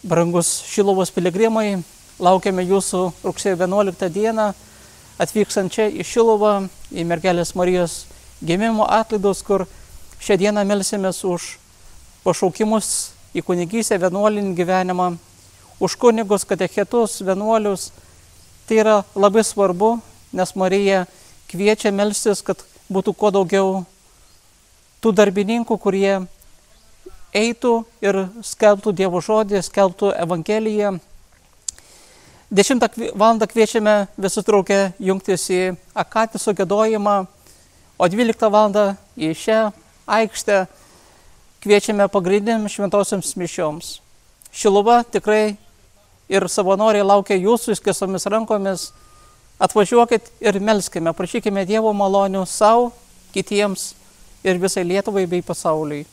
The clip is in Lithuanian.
Brangus Šiluvos piligrimai, laukiame jūsų rugsėjo 11 dieną, atvykstant čia į Šiluvą, į Mergelės Marijos gimimo atlaidus, kur šią dieną melsimės už pašaukimus į kunigystę, vienuolinį gyvenimą, už kunigus, katechetus, vienuolius. Tai yra labai svarbu, nes Marija kviečia melstis, kad būtų kuo daugiau tų darbininkų, kurie eitų ir skelbtų Dievo žodį, skelbtų Evangeliją. 10 val. Kviečiame visus drauge jungtis į akatiso giedojimą, o 12 val. Į šią aikštę kviečiame pagrindiniams šventosioms mišioms. Šiluva tikrai ir savanoriai laukia jūsų išskėstomis rankomis. Atvažiuokit ir melskime, prašykime Dievo malonių savo, kitiems ir visai Lietuvai bei pasauliui.